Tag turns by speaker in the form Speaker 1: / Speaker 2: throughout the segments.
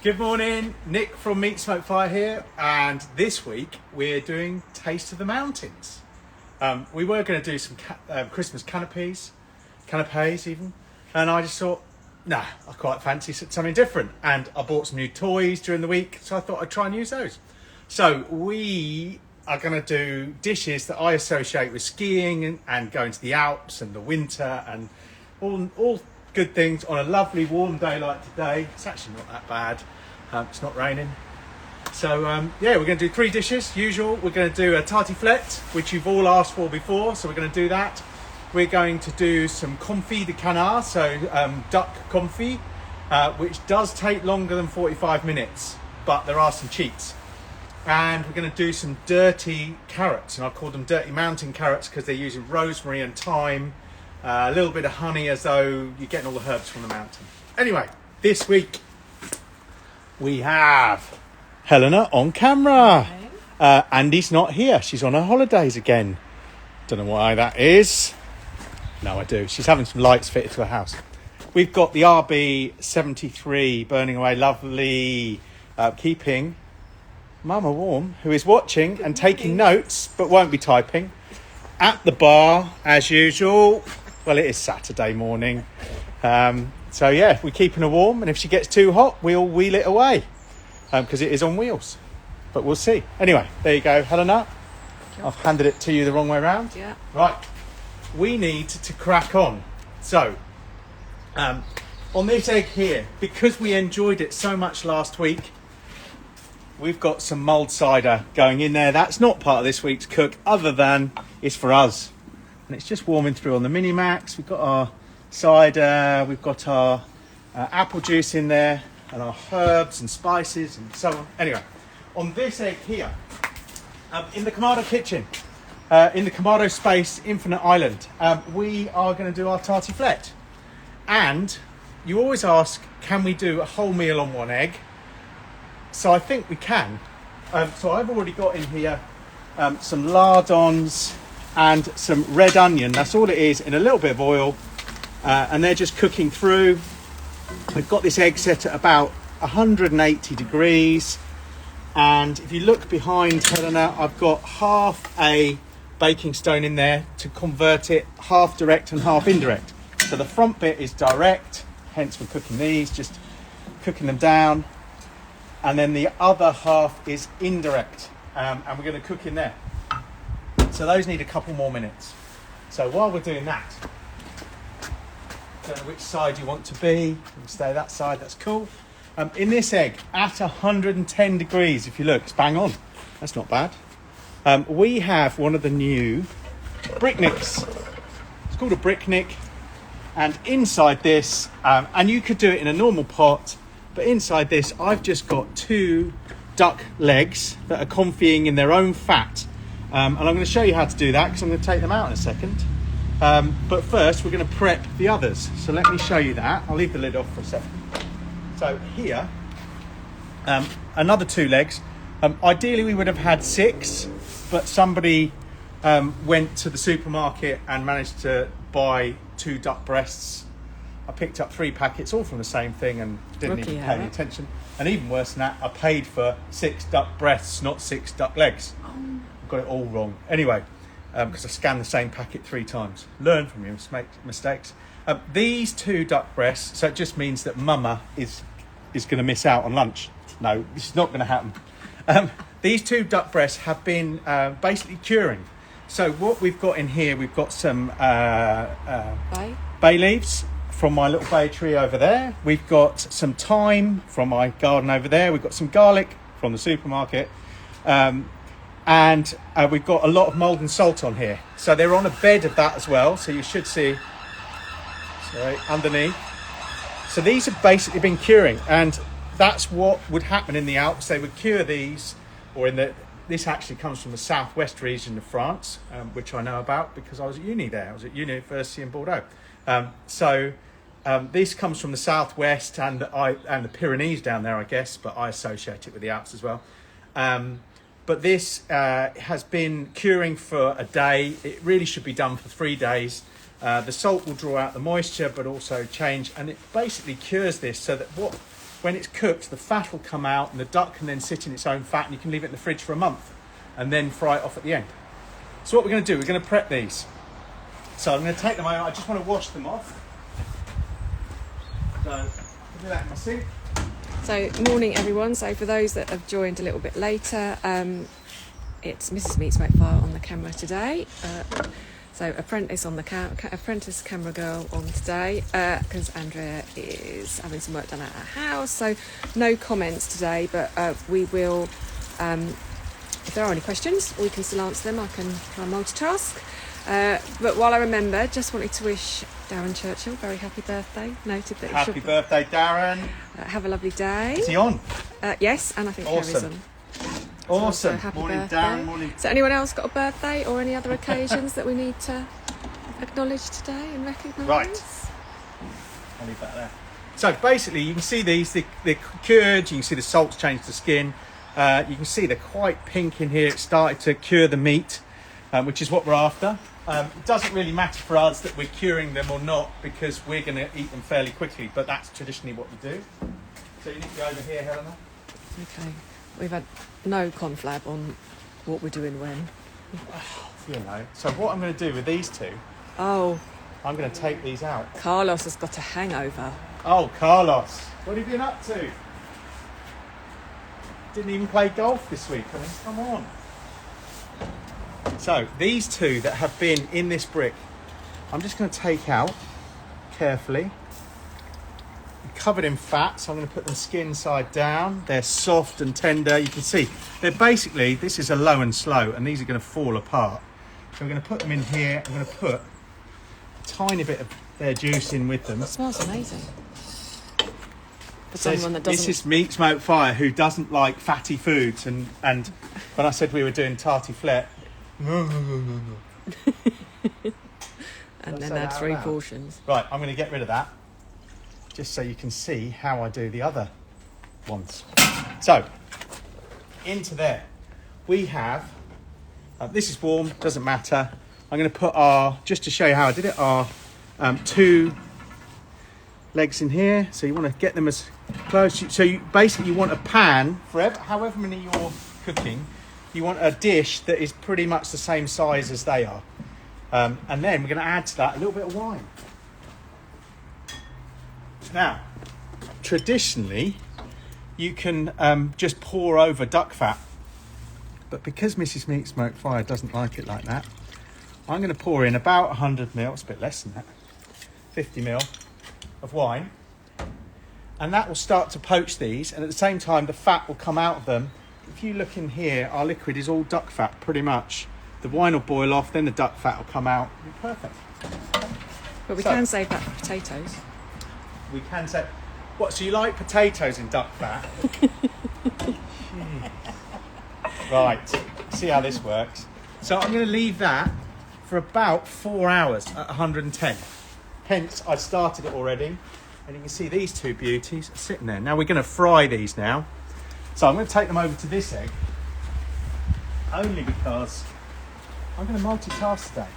Speaker 1: Good morning, Nick from Meat Smoke Fire here, and this week we're doing Taste of the Mountains. We were going to do some Christmas canapes even, and I just thought, nah, I quite fancy something different, and I bought some new toys during the week, so I thought I'd try and use those. So we are going to do dishes that I associate with skiing and going to the Alps and the winter and all good things on a lovely warm day like today. It's actually not that bad. It's not raining. So yeah, we're going to do 3 dishes. Usual, we're going to do a tartiflette, which you've all asked for before, so we're going to do that. We're going to do some confit de canard, so duck confit, which does take longer than 45 minutes, but there are some cheats. And we're going to do some dirty carrots, and I call them dirty mountain carrots because they're using rosemary and thyme, a little bit of honey, as though you're getting all the herbs from the mountain. Anyway, this week we have Helena on camera. Andy's not here. She's on her holidays again. Don't know why that is. No, I do. She's having some lights fitted to her house. We've got the RB73 burning away lovely, keeping Mama warm, who is watching and taking notes but won't be typing, at the bar as usual. Well, it is Saturday morning. So yeah, we're keeping her warm, and if she gets too hot, we'll wheel it away because it is on wheels. But we'll see. Anyway, there you go, Helena. I've handed it to you the wrong way around.
Speaker 2: Yeah.
Speaker 1: Right, we need to crack on. So, on this egg here, because we enjoyed it so much last week, we've got some mulled cider going in there. That's not part of this week's cook, other than it's for us. And it's just warming through on the Minimax. We've got our cider, we've got our apple juice in there, and our herbs and spices and so on. Anyway, on this egg here, in the Kamado kitchen, in the Kamado space, Infinite Island, we are going to do our tartiflette. And you always ask, can we do a whole meal on one egg? So I think we can. So I've already got in here some lardons and some red onion. That's all it is, in a little bit of oil. And they're just cooking through. We've got this egg set at about 180 degrees. And if you look behind Helena, I've got half a baking stone in there to convert it half direct and half indirect. So the front bit is direct, hence we're cooking these, just cooking them down. And then the other half is indirect, and we're going to cook in there. So those need a couple more minutes. So while we're doing that, don't know which side you want to be. You can stay that side, that's cool. In this egg, at 110 degrees, if you look, it's bang on. That's not bad. We have one of the new bricknicks. It's called a bricknick. And inside this, and you could do it in a normal pot, but inside this, I've just got 2 duck legs that are confying in their own fat. And I'm going to show you how to do that because I'm going to take them out in a second. But first, we're going to prep the others. So let me show you that. I'll leave the lid off for a second. So here, another 2 legs. Ideally, we would have had 6, but somebody went to the supermarket and managed to buy 2 duck breasts. I picked up 3 packets, all from the same thing, and didn't even pay any attention. And even worse than that, I paid for 6 duck breasts, not 6 duck legs. I've got it all wrong. Anyway, because I scanned the same packet 3 times. Learn from your mistakes. These 2 duck breasts, so it just means that Mama is going to miss out on lunch. No, this is not going to happen. These 2 duck breasts have been basically curing. So what we've got in here, we've got some bay leaves from my little bay tree over there. We've got some thyme from my garden over there. We've got some garlic from the supermarket. And we've got a lot of mulled and salt on here. So they're on a bed of that as well. So you should see, sorry, underneath. So these have basically been curing, and that's what would happen in the Alps. They would cure these, or this actually comes from the southwest region of France, which I know about because I was at uni there. I was at university in Bordeaux. This comes from the southwest and the Pyrenees down there, I guess, but I associate it with the Alps as well. But this has been curing for a day. It really should be done for 3 days. The salt will draw out the moisture, but also change, and it basically cures this so that when it's cooked, the fat will come out and the duck can then sit in its own fat, and you can leave it in the fridge for a month and then fry it off at the end. So what we're going to do, we're going to prep these. So I'm going to take them out. I just want to wash them off. So I'll do that in my sink.
Speaker 2: So morning everyone. So for those that have joined a little bit later, it's Mrs. Meat Smokefire on the camera today. So apprentice camera girl on today because Andrea is having some work done at her house. So no comments today, but we will. If there are any questions, we can still answer them. I can try and multitask. But while I remember, just wanted to wish Darren Churchill very happy birthday. Noted that
Speaker 1: happy birthday, Darren.
Speaker 2: Have a lovely day.
Speaker 1: Is he on?
Speaker 2: Yes, and I think Harry's on.
Speaker 1: Awesome.
Speaker 2: So
Speaker 1: Morning,
Speaker 2: birthday.
Speaker 1: Darren. Morning.
Speaker 2: So anyone else got a birthday or any other occasions that we need to acknowledge today and recognise?
Speaker 1: Right. I'll leave that there. So basically, you can see these. They're cured. You can see the salt's changed the skin. You can see they're quite pink in here. It started to cure the meat, which is what we're after. It doesn't really matter for us that we're curing them or not, because we're going to eat them fairly quickly, but that's traditionally what we do. So you need to go over here, Helena.
Speaker 2: Okay. We've had no conflab on what we're doing when.
Speaker 1: You know. So what I'm going to do with these two,
Speaker 2: Oh,
Speaker 1: I'm going to take these out.
Speaker 2: Carlos has got a hangover.
Speaker 1: Oh, Carlos. What have you been up to? Didn't even play golf this week. I mean, come on. So these two that have been in this brick, I'm just going to take out carefully. They're covered in fat, so I'm going to put them skin side down. They're soft and tender. You can see they're basically, this is a low and slow, and these are going to fall apart. So we're going to put them in here. I'm going to put a tiny bit of their juice in with them.
Speaker 2: It smells amazing. For someone that doesn't...
Speaker 1: This is Meat Smokefire, who doesn't like fatty foods, and when I said we were doing tartiflette, no.
Speaker 2: And then add 3 portions.
Speaker 1: Right, I'm going to get rid of that, just so you can see how I do the other ones. So, into there, we have, this is warm, doesn't matter. I'm going to put just to show you how I did it, our 2 legs in here. So you want to get them as close. So you basically want a pan for however many you're cooking. You want a dish that is pretty much the same size as they are. And then we're going to add to that a little bit of wine. Now, traditionally, you can just pour over duck fat. But because Mrs. Meat Smokefire doesn't like it like that, I'm going to pour in about 100 ml, it's a bit less than that, 50 ml of wine. And that will start to poach these. And at the same time, the fat will come out of them. If you look in here, our liquid is all duck fat, pretty much. The wine will boil off, then the duck fat will come out. Perfect.
Speaker 2: But we can save that for potatoes.
Speaker 1: We can say, what, so you like potatoes in duck fat? Right, see how this works. So I'm going to leave that for about 4 hours at 110. Hence, I started it already. And you can see these 2 beauties are sitting there. Now we're going to fry these now. So I'm going to take them over to this egg. Only because I'm going to multitask today.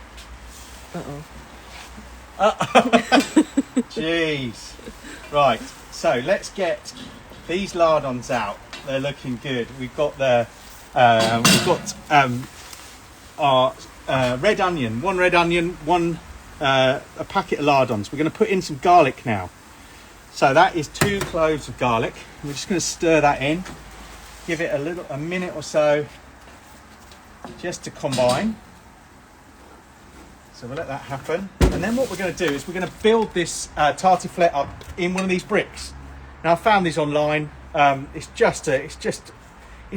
Speaker 1: Jeez. Right, so let's get these lardons out. They're looking good. We've got our red onion, 1 red onion, a packet of lardons. We're going to put in some garlic now. So that is 2 cloves of garlic. We're just going to stir that in. Give it a minute or so just to combine. So we'll let that happen. And then what we're going to do is we're going to build this tartiflette up in one of these bricks. Now I found these online. It's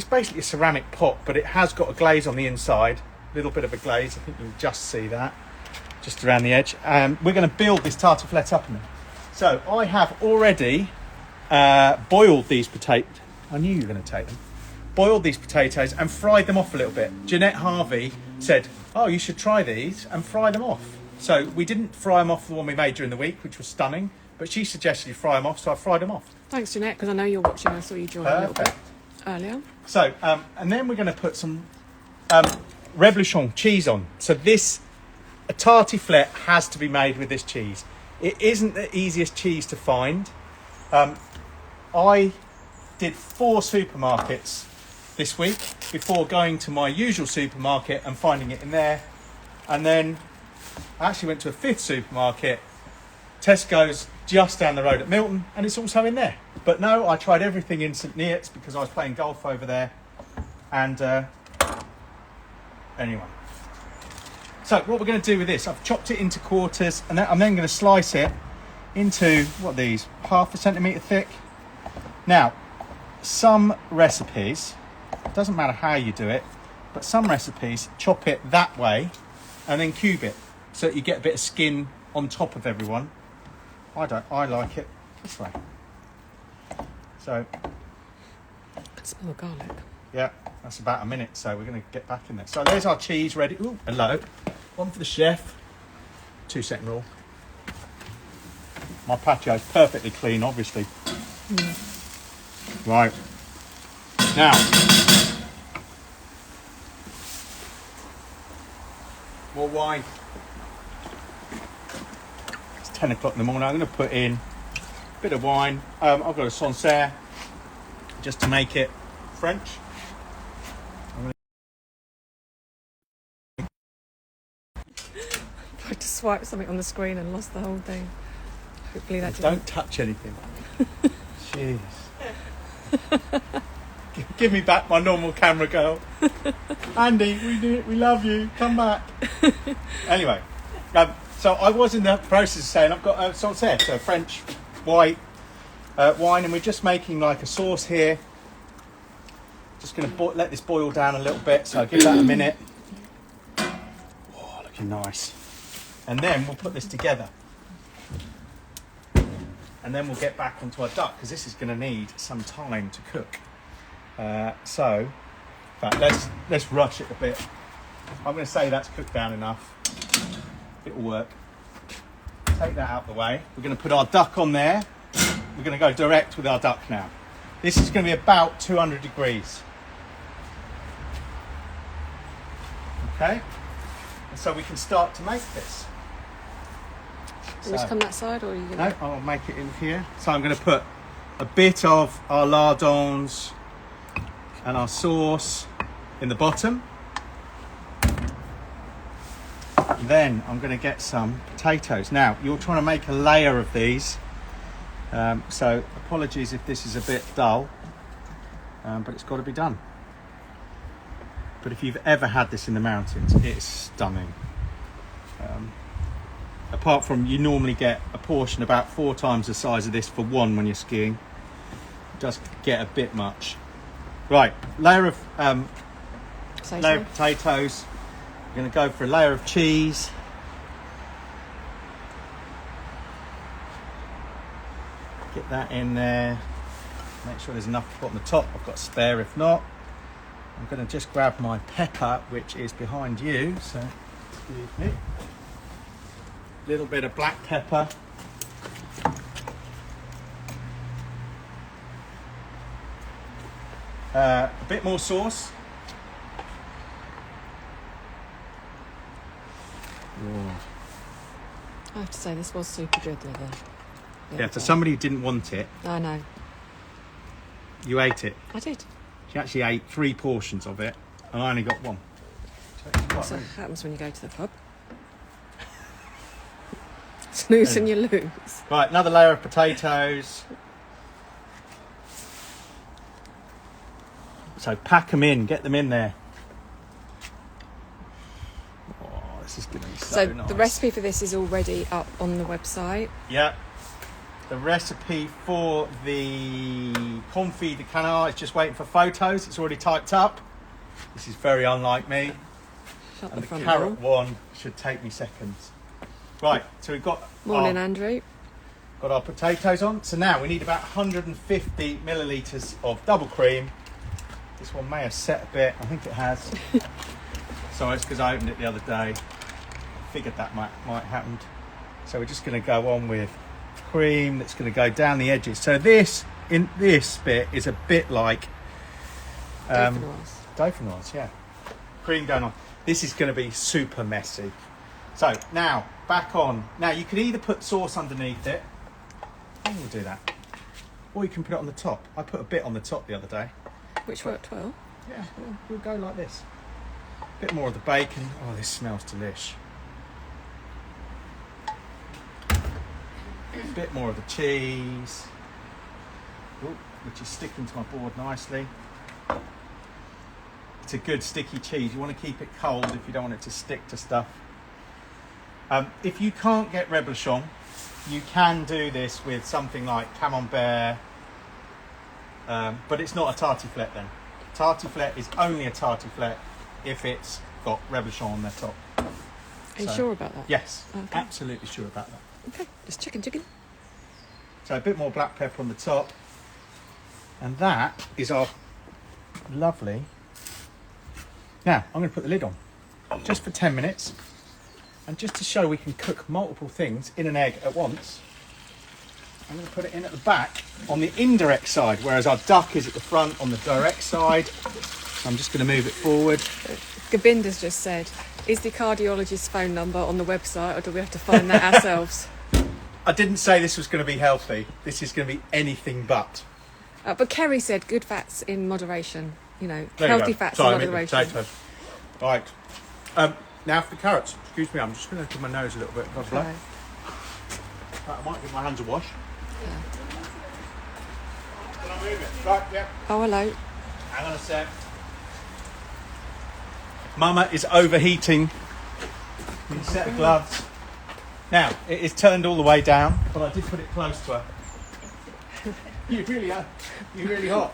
Speaker 1: basically a ceramic pot, but it has got a glaze on the inside. A little bit of a glaze. I think you can just see that, just around the edge. We're going to build this tartiflette up in it. So I have already boiled these potatoes. I knew you were going to take them. Boiled these potatoes and fried them off a little bit. Jeanette Harvey said, oh, you should try these and fry them off. So we didn't fry them off the one we made during the week, which was stunning, but she suggested you fry them off, so I fried them off.
Speaker 2: Thanks, Jeanette, because I know you're watching. I saw you join a little bit earlier.
Speaker 1: So, and then we're going to put some Revolution cheese on. So a tartiflette has to be made with this cheese. It isn't the easiest cheese to find. I did 4 supermarkets this week before going to my usual supermarket and finding it in there. And then I actually went to a 5th supermarket, Tesco's, just down the road at Milton, and it's also in there. But no, I tried everything in St Neots because I was playing golf over there. And anyway. So what we're going to do with this, I've chopped it into quarters, and I'm then going to slice it into, what are these, 1/2 centimetre thick. Now, some recipes, it doesn't matter how you do it, but some recipes chop it that way and then cube it so that you get a bit of skin on top of everyone. I like it this way. So,
Speaker 2: I can smell garlic.
Speaker 1: yeah, that's about a minute, so we're going to get back in there. So there's our cheese ready. Ooh, hello. One for the chef. 2-second rule. My patio's perfectly clean, obviously. Right. Now, more wine. It's 10 o'clock in the morning. I'm going to put in a bit of wine. I've got a Sancerre just to make it French.
Speaker 2: Tried to swipe something on the screen and lost the whole thing. Hopefully that
Speaker 1: Don't touch anything. Jeez. Give me back my normal camera girl. Andy, we love you. Come back. Anyway, so I was in the process of saying I've got a Sancerre, so French white wine, and we're just making like a sauce here. Just going to let this boil down a little bit, so I'll give that a minute. Oh, looking nice. And then we'll put this together. And then we'll get back onto our duck, because this is going to need some time to cook. So, in fact, let's rush it a bit. I'm going to say that's cooked down enough. It'll work. Take that out the way. We're going to put our duck on there. We're going to go direct with our duck now. This is going to be about 200 degrees. Okay? And so we can start to make this.
Speaker 2: Do you just come that side, or are you going
Speaker 1: No, I'll make it in here. So I'm going to put a bit of our lardons and our sauce in the bottom. Then I'm going to get some potatoes. Now, you're trying to make a layer of these. So apologies if this is a bit dull, but it's got to be done. But if you've ever had this in the mountains, it's stunning. Apart from you normally get a portion about 4 times the size of this for one when you're skiing. It does get a bit much. Right, layer of potatoes. We're going to go for a layer of cheese. Get that in there. Make sure there's enough to put on the top. I've got spare if not. I'm going to just grab my pepper, which is behind you. So, excuse me. Little bit of black pepper. A bit more sauce.
Speaker 2: I have to say, this was super good the other
Speaker 1: Yeah, for
Speaker 2: day.
Speaker 1: somebody who didn't want it,
Speaker 2: I know.
Speaker 1: you ate it.
Speaker 2: I did.
Speaker 1: She actually ate 3 portions of it, and I only got 1.
Speaker 2: That's what happens when you go to the pub. Snooze and you lose.
Speaker 1: Right, another layer of potatoes. So pack them in, get them in there. Oh, this is going to be so nice.
Speaker 2: The recipe for this is already up on the website.
Speaker 1: Yeah. The recipe for the confit de canard is just waiting for photos. It's already typed up. This is very unlike me.
Speaker 2: Shut
Speaker 1: And
Speaker 2: the
Speaker 1: the
Speaker 2: front
Speaker 1: carrot
Speaker 2: door.
Speaker 1: one should take me seconds. Right, so we've got
Speaker 2: Morning, Andrew.
Speaker 1: got our potatoes on. So now we need about 150 millilitres of double cream. This one may have set a bit. I think it has. Sorry, it's because I opened it the other day. I figured that might happen. So we're just going to go on with cream that's going to go down the edges. So this bit is a bit like dauphinoise, yeah. Cream going on. This is going to be super messy. So now back on. Now you could either put sauce underneath it. Oh, we'll do that. or you can put it on the top. I put a bit on the top the other day.
Speaker 2: Which worked well.
Speaker 1: Yeah, we'll go like this. A bit more of the bacon. Oh, this smells delish. A bit more of the cheese. Ooh, which is sticking to my board nicely. It's a good sticky cheese. You want to keep it cold if you don't want it to stick to stuff. If you can't get reblochon, you can do this with something like camembert, but it's not a tartiflette then. Tartiflette is only a tartiflette if it's got reblochon on the top.
Speaker 2: Are you sure about that?
Speaker 1: Yes,
Speaker 2: okay.
Speaker 1: Absolutely sure about that.
Speaker 2: Okay, just chicken.
Speaker 1: So a bit more black pepper on the top. And that is our lovely... Now, I'm going to put the lid on, just for 10 minutes. And just to show we can cook multiple things in an egg at once, I'm going to put it in at the back on the indirect side, whereas our duck is at the front on the direct side. So I'm just going to move it forward.
Speaker 2: Gobinda's just said, is the cardiologist's phone number on the website, or do we have to find that ourselves?
Speaker 1: I didn't say this was going to be healthy. This is going to be anything but.
Speaker 2: But Kerry said good fats in moderation.
Speaker 1: There
Speaker 2: Healthy
Speaker 1: you go.
Speaker 2: fats
Speaker 1: Sorry,
Speaker 2: in
Speaker 1: I meant the
Speaker 2: moderation.
Speaker 1: potatoes. Right. Now for the carrots. Excuse me, I'm just going to give my nose a little bit. God bless.
Speaker 2: Okay.
Speaker 1: Right, I might give my hands a wash.
Speaker 2: Yeah.
Speaker 1: Can I move it? Right, yeah.
Speaker 2: Oh, hello.
Speaker 1: Hang on a sec. Mama is overheating. Need a set of gloves. Now, it is turned all the way down, but I did put it close to her. You really are. You're really hot.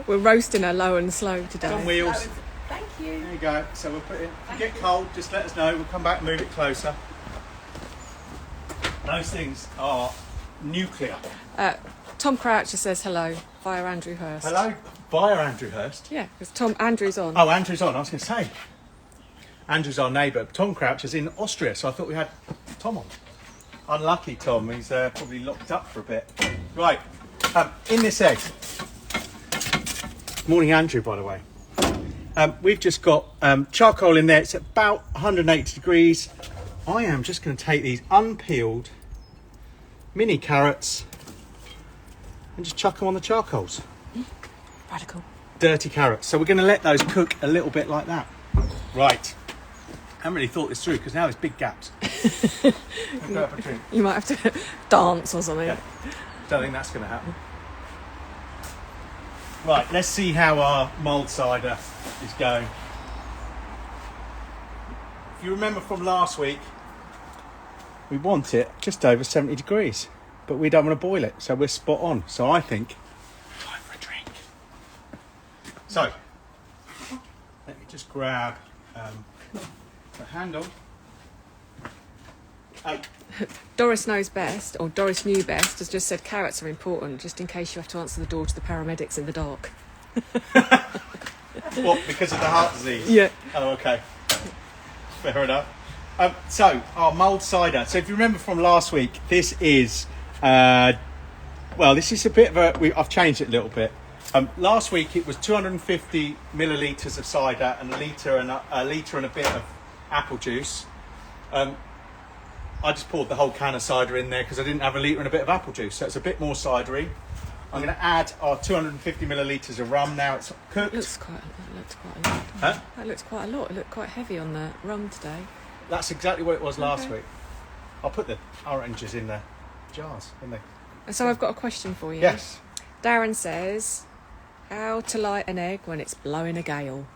Speaker 2: We're roasting her low and slow today.
Speaker 1: It's on wheels.
Speaker 3: Thank you.
Speaker 1: There you go. So we'll put it. If you get cold, just let us know. We'll come back and move it closer. Those things are nuclear.
Speaker 2: Tom Croucher says hello via Andrew Hurst.
Speaker 1: Hello, via Andrew Hurst.
Speaker 2: Yeah, because Andrew's on.
Speaker 1: Oh, Andrew's on. I was going to say. Andrew's our neighbour. Tom Croucher's in Austria, so I thought we had Tom on. Unlucky Tom. He's probably locked up for a bit. Right. In this egg. Morning, Andrew, by the way. We've just got charcoal in there. It's about 180 degrees. I am just going to take these unpeeled mini carrots and just chuck them on the charcoals.
Speaker 2: Radical.
Speaker 1: Dirty carrots. So we're going to let those cook a little bit like that. Right. I haven't really thought this through because now there's big gaps.
Speaker 2: You might have to dance or something.
Speaker 1: Yeah. Don't think that's going to happen. Right, let's see how our mulled cider is going. If you remember from last week, we want it just over 70 degrees, but we don't want to boil it, so we're spot on. So I think, time for a drink. So, let me just grab the handle.
Speaker 2: Doris knows best, or Doris knew best, has just said carrots are important, just in case you have to answer the door to the paramedics in the dark.
Speaker 1: What, because of the heart disease?
Speaker 2: Yeah.
Speaker 1: Oh, okay. Fair enough. So, our mulled cider. So, if you remember from last week, this is, this is a bit of I've changed it a little bit. Last week it was 250 millilitres of cider and a litre and a bit of apple juice. I just poured the whole can of cider in there because I didn't have a litre and a bit of apple juice, so it's a bit more cidery. I'm going to add our 250 millilitres of rum now it's cooked.
Speaker 2: That looks quite a lot.
Speaker 1: Huh?
Speaker 2: That looks quite a lot. It looked quite heavy on the rum today.
Speaker 1: That's exactly what it was last
Speaker 2: Okay.
Speaker 1: week. I'll put the oranges in the jars.
Speaker 2: So I've got a question for you.
Speaker 1: Yes.
Speaker 2: Darren says, how to light an egg when it's blowing a gale?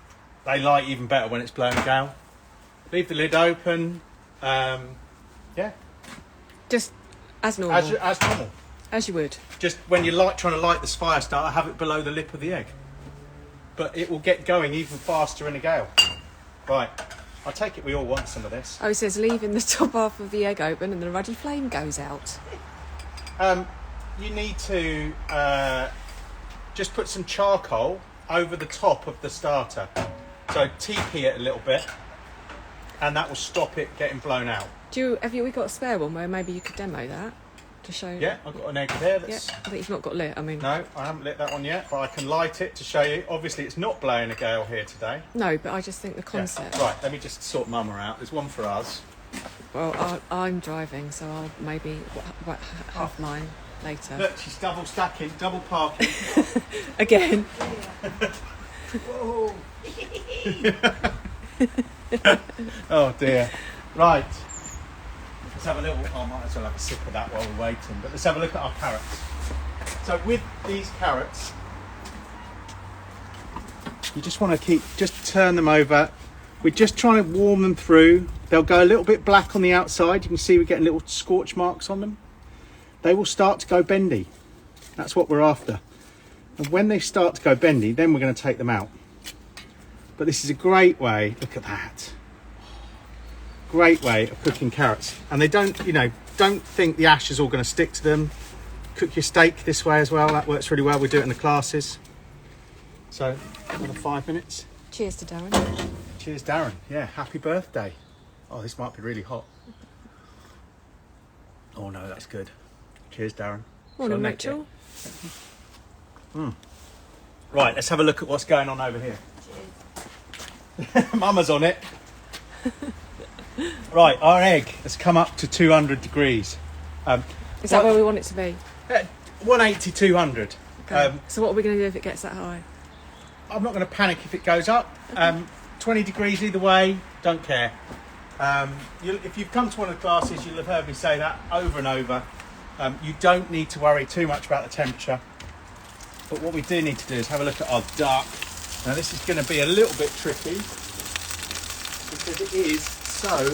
Speaker 1: They light even better when it's blowing a gale. Leave the lid open. Yeah.
Speaker 2: Just as normal.
Speaker 1: As normal.
Speaker 2: As you would.
Speaker 1: Just when you're trying to light this fire starter, have it below the lip of the egg. But it will get going even faster in a gale. Right. I take it we all want some of this.
Speaker 2: Oh, it says leaving the top half of the egg open and the ruddy flame goes out.
Speaker 1: You need to just put some charcoal over the top of the starter. So TP it a little bit, and that will stop it getting blown out.
Speaker 2: We got a spare one where maybe you could demo that to show?
Speaker 1: Yeah, I've got an egg there.
Speaker 2: Yeah, I think you've not got lit.
Speaker 1: No, I haven't lit that one yet, but I can light it to show you. Obviously, it's not blowing a gale here today.
Speaker 2: No, but I just think the concept.
Speaker 1: Yeah. Right, let me just sort Mama out. There's one for us.
Speaker 2: Well, I'm driving, so I'll maybe have mine. later.
Speaker 1: Look, she's double stacking, double parking.
Speaker 2: Again.
Speaker 1: Whoa. Oh dear. Right. Let's have a little. I might as well have a sip of that while we're waiting. But let's have a look at our carrots. So with these carrots, you just want to just turn them over. We're just trying to warm them through. They'll go a little bit black on the outside. You can see we're getting little scorch marks on them. They will start to go bendy. That's what we're after. And when they start to go bendy, then we're going to take them out. But this is a great way, look at that. Great way of cooking carrots. And they don't think the ash is all going to stick to them. Cook your steak this way as well. That works really well. We do it in the classes. So, another 5 minutes.
Speaker 2: Cheers to Darren.
Speaker 1: Cheers, Darren. Yeah, happy birthday. Oh, this might be really hot. Oh no, that's good. Cheers, Darren.
Speaker 2: Morning, Rachel.
Speaker 1: Right, let's have a look at what's going on over here. Cheers. Mama's on it. Right, our egg has come up to 200 degrees.
Speaker 2: Is that where we want it to be?
Speaker 1: 180, 200.
Speaker 2: Okay. So what are we going to do if it gets that high?
Speaker 1: I'm not going to panic if it goes up. 20 degrees either way, don't care. If you've come to one of the classes, you'll have heard me say that over and over. You don't need to worry too much about the temperature. But what we do need to do is have a look at our duck. Now this is going to be a little bit tricky because it is so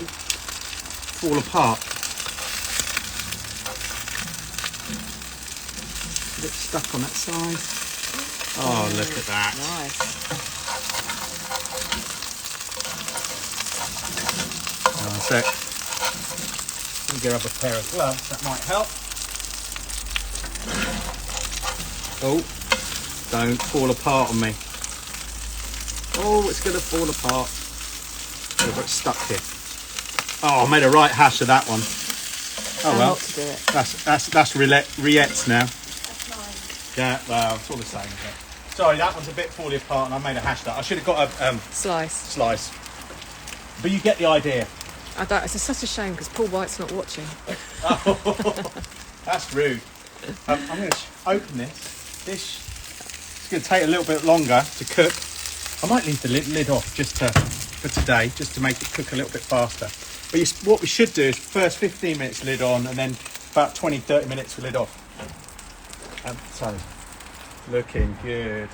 Speaker 1: fall apart. A bit stuck on that side. Oh, look at that.
Speaker 2: Nice.
Speaker 1: One sec. Let me get up a pair of gloves, that might help. Oh, don't fall apart on me. Oh, it's going to fall apart. Oh, got stuck here. Oh, I made a right hash of that one. Oh well,
Speaker 2: to do it.
Speaker 1: that's rillettes now. That's mine. Yeah, well, it's all the same, isn't it? Sorry, that one's a bit falling apart and I made a hash of that. I should have got a slice. But you get the idea.
Speaker 2: It's such a shame because Paul White's not watching.
Speaker 1: Oh, that's rude. I'm going to open this. It's going to take a little bit longer to cook. I might leave the lid off just for today, just to make it cook a little bit faster. But what we should do is first 15 minutes lid on and then about 20-30 minutes lid off. So, looking good.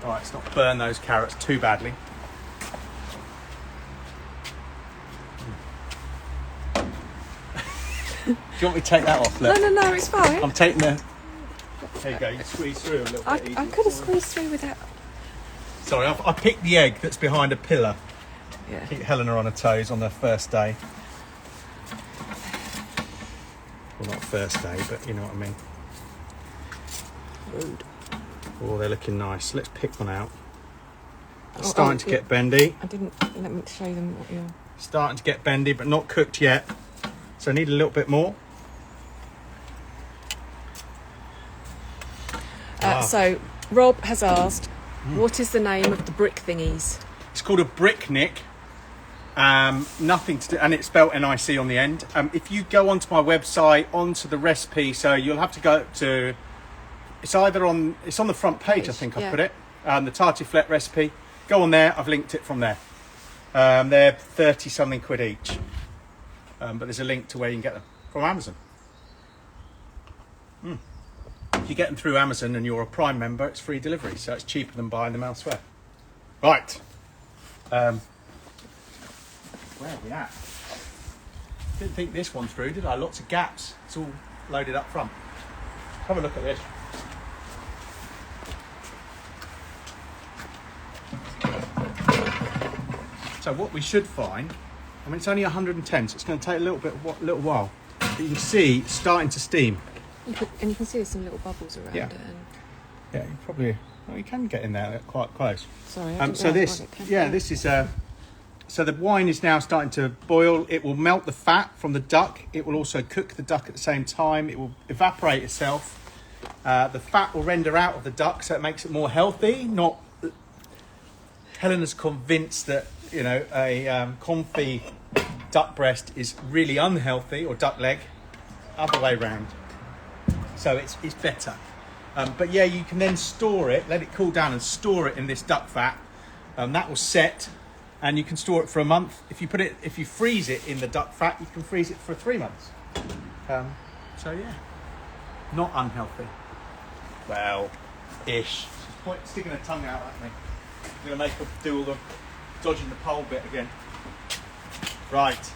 Speaker 1: All right, let's not burn those carrots too badly. Do you want me to take that off? Look.
Speaker 2: No, it's fine.
Speaker 1: I'm taking the... There you go, you can squeeze through a little bit easier.
Speaker 2: I could have squeezed through without...
Speaker 1: Sorry, I picked the egg that's behind a pillar.
Speaker 2: Yeah.
Speaker 1: Keep Helena on her toes on their first day. Well, not first day, but you know what I mean.
Speaker 2: Rude.
Speaker 1: Oh, they're looking nice. Let's pick one out. It's starting to get bendy.
Speaker 2: I didn't let me show them what you're...
Speaker 1: Starting to get bendy, but not cooked yet. So I need a little bit more.
Speaker 2: So Rob has asked, what is the name of the brick thingies?
Speaker 1: It's called a brick nick. Nothing to do, and it's spelled NIC on the end. If you go onto my website, onto the recipe, so you'll have to go to... It's on the front page, I think I put it. The tartiflette recipe. Go on there, I've linked it from there. They're 30 something quid each. But there's a link to where you can get them from Amazon. If you get them through Amazon and you're a Prime member, it's free delivery, so it's cheaper than buying them elsewhere. Right. Where are we at? Didn't think this one through, did I? Lots of gaps. It's all loaded up front. Have a look at this. So what we should find, I mean, it's only 110, so it's going to take a little while. But you can see it's starting to steam.
Speaker 2: You can see there's some little bubbles around it. And...
Speaker 1: Yeah, you can get in there quite close.
Speaker 2: Sorry.
Speaker 1: This is so the wine is now starting to boil. It will melt the fat from the duck. It will also cook the duck at the same time. It will evaporate itself. The fat will render out of the duck, so it makes it more healthy. Not Helena's convinced that a confit duck breast is really unhealthy, or duck leg. Other way round. so it's better. But yeah, you can then store it, let it cool down and store it in this duck fat. That will set, and you can store it for a month. If you freeze it in the duck fat, you can freeze it for 3 months. So yeah, not unhealthy. Well, ish. She's sticking her tongue out at me. I'm gonna make her do all the dodging the pole bit again. Right.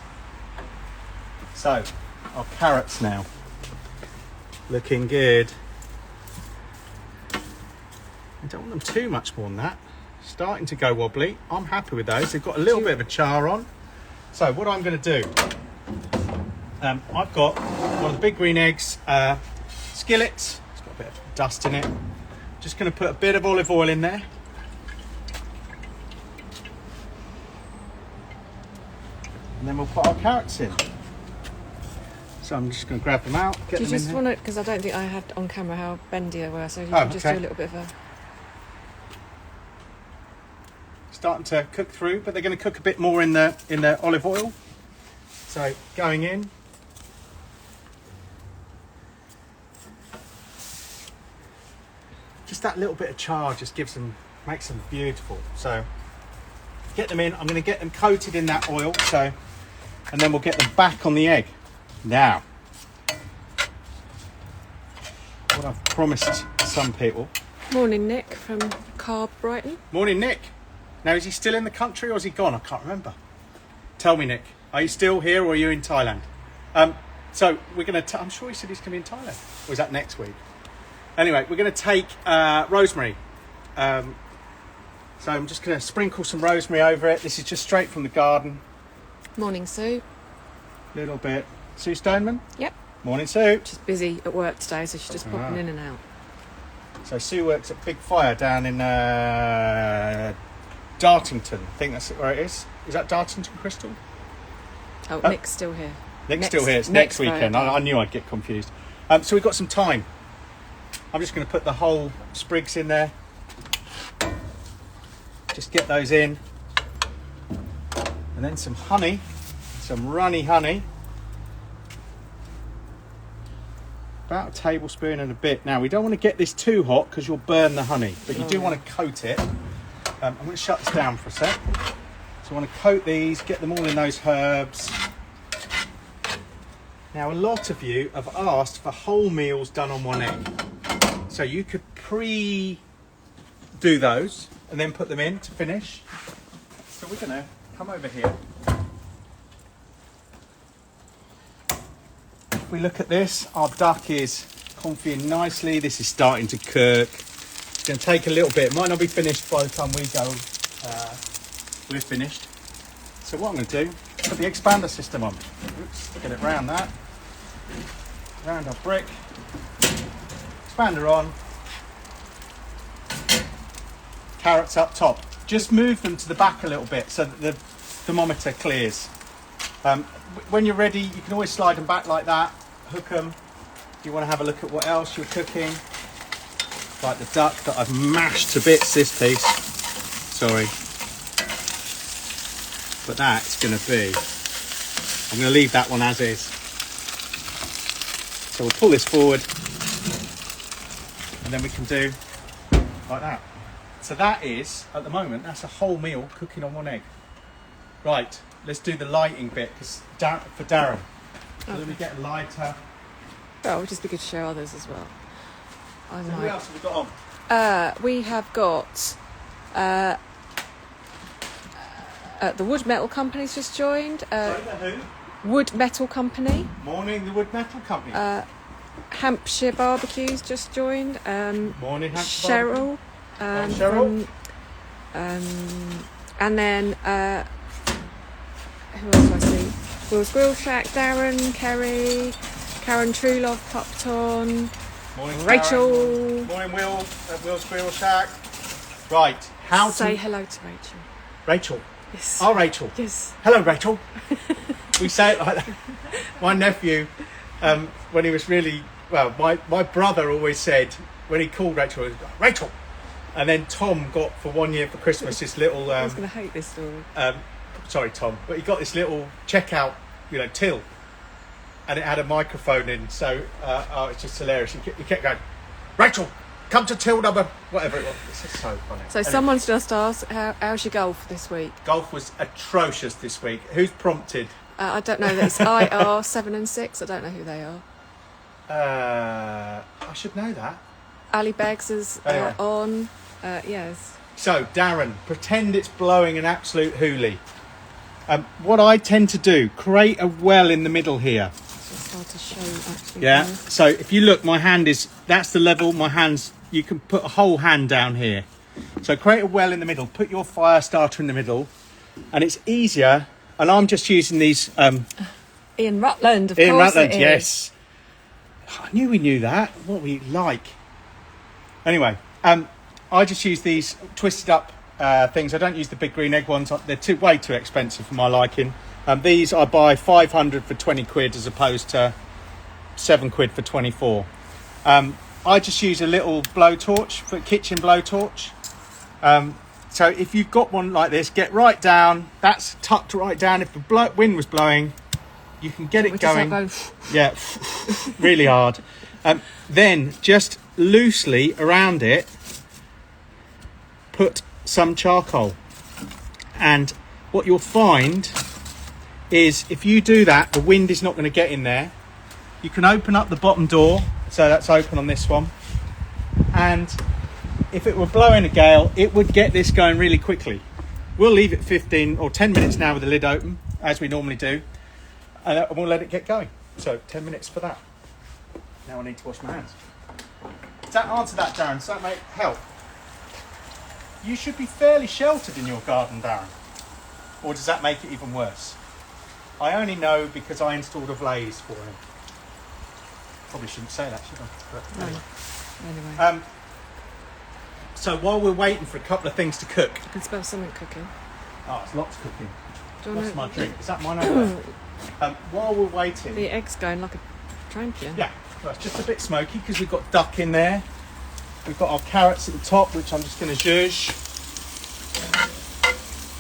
Speaker 1: So, our carrots now. Looking good. I don't want them too much more than that. Starting to go wobbly. I'm happy with those. They've got a little bit of a char on. So what I'm going to do, I've got one of the big green eggs skillets. It's got a bit of dust in it. Just going to put a bit of olive oil in there. And then we'll put our carrots in. So I'm just going to grab them out, get them in there.
Speaker 2: Do you just want to, because I don't think I had on camera how bendy they were, so you
Speaker 1: Oh,
Speaker 2: can just
Speaker 1: okay.
Speaker 2: do a little bit of a...
Speaker 1: Starting to cook through, but they're going to cook a bit more in the olive oil. So going in. Just that little bit of char just makes them beautiful. So get them in. I'm going to get them coated in that oil. So, and then we'll get them back on the egg. Now, what I've promised some people.
Speaker 2: Morning, Nick from Carb Brighton.
Speaker 1: Morning, Nick. Now, is he still in the country or is he gone? I can't remember. Tell me, Nick. Are you still here or are you in Thailand? So we're going to... I'm sure he said he's going to be in Thailand. Or is that next week? Anyway, we're going to take rosemary. So I'm just going to sprinkle some rosemary over it. This is just straight from the garden.
Speaker 2: Morning, Sue.
Speaker 1: Little bit. Sue Stoneman?
Speaker 2: Yep.
Speaker 1: Morning, Sue.
Speaker 2: She's busy at work today, so she's just popping in and out.
Speaker 1: So Sue works at Big Fire down in Dartington. I think that's where it is. Is that Dartington Crystal?
Speaker 2: Oh, Nick's still here.
Speaker 1: Nick's still here. It's next weekend. I knew I'd get confused. So we've got some thyme. I'm just going to put the whole sprigs in there. Just get those in. And then some honey. Some runny honey. About a tablespoon and a bit. Now, we don't want to get this too hot because you'll burn the honey. But you do want to coat it. I'm going to shut this down for a sec. So I want to coat these, get them all in those herbs. Now, a lot of you have asked for whole meals done on one egg. So you could pre-do those and then put them in to finish. So we're going to come over here. If we look at this, our duck is confying nicely. This is starting to cook. It's going to take a little bit. It might not be finished by the time we go. We're finished. So what I'm going to do, put the expander system on. Oops, get it round that. Round our brick. Expander on. Carrots up top. Just move them to the back a little bit so that the thermometer clears. When you're ready, you can always slide them back like that, hook them. If you want to have a look at what else you're cooking, like the duck that I've mashed to bits, this piece. Sorry. But that's going to be, I'm going to leave that one as is. So we'll pull this forward and then we can do like that. So that is, at the moment, that's a whole meal cooking on one egg. Right. Let's do the lighting bit for Darren. So let me get a lighter.
Speaker 2: Oh, it would just be good to show others as well.
Speaker 1: So who else have we got on?
Speaker 2: We have got the Wood Metal Company's just joined.
Speaker 1: Sorry, who?
Speaker 2: Wood Metal Company.
Speaker 1: Morning, the Wood Metal Company.
Speaker 2: Hampshire Barbecues just joined.
Speaker 1: Morning, Hampshire
Speaker 2: Cheryl.
Speaker 1: Cheryl.
Speaker 2: And then who else do I see? Will's Grill Shack, Darren, Kerry, Karen Truelove popped on.
Speaker 1: Morning,
Speaker 2: Rachel.
Speaker 1: Karen. Morning, Will at Will's Grill Shack. Right,
Speaker 2: Say hello to Rachel.
Speaker 1: Rachel.
Speaker 2: Yes.
Speaker 1: Oh, Rachel.
Speaker 2: Yes.
Speaker 1: Hello, Rachel. We say it like that. My nephew, when he was really, well, my brother always said, when he called Rachel, he was like, Rachel. And then Tom got, for 1 year for Christmas, this little...
Speaker 2: I was going to hate this story.
Speaker 1: Sorry, Tom, but he got this little checkout, till. and it had a microphone in, so it's just hilarious. You kept going, Rachel, come to till number whatever it was. It's just so funny.
Speaker 2: So someone's just asked, how's your golf this week?
Speaker 1: Golf was atrocious this week. Who's prompted?
Speaker 2: I don't know. It's IR 7 and 6. I don't know who they are.
Speaker 1: I should know that.
Speaker 2: Ali Beggs is on. Yes.
Speaker 1: So, Darren, pretend it's blowing an absolute hoolie. What I tend to do, create a well in the middle here.
Speaker 2: It's hard to show actually.
Speaker 1: Yeah.
Speaker 2: Here.
Speaker 1: So if you look, my hand that's the level. My hands, you can put a whole hand down here. So create a well in the middle. Put your fire starter in the middle, and it's easier. And I'm just using these.
Speaker 2: Ian Rutland, of
Speaker 1: Ian
Speaker 2: course.
Speaker 1: Rutland,
Speaker 2: it is.
Speaker 1: yes. I knew we knew that. What we like. Anyway, I just use these twisted up things. I don't use the big green egg ones. They're way too expensive for my liking. These I buy 500 for 20 quid as opposed to 7 quid for 24. I just use a little blowtorch, for kitchen blowtorch. So if you've got one like this, get right down. That's tucked right down. If the wind was blowing, you can get it going. Yeah, really hard. Then just loosely around it, put some charcoal. And what you'll find is if you do that, the wind is not going to get in there. You can open up the bottom door, so that's open on this one. And if it were blowing a gale, it would get this going really quickly. We'll leave it 15 or 10 minutes now with the lid open, as we normally do. And we'll let it get going. So 10 minutes for that. Now I need to wash my hands. Does that answer that, Darren? Does that help? You should be fairly sheltered in your garden, Darren. Or does that make it even worse? I only know because I installed a blaze for him. Probably shouldn't say that, should I? But
Speaker 2: Anyway.
Speaker 1: So while we're waiting for a couple of things to cook.
Speaker 2: I can smell something cooking.
Speaker 1: Oh, it's lots cooking.
Speaker 2: What's
Speaker 1: my drink? Is that mine over there? While we're waiting...
Speaker 2: The egg's going like a champion.
Speaker 1: Yeah, well, it's just a bit smoky because we've got duck in there. We've got our carrots at the top, which I'm just going to zhuzh.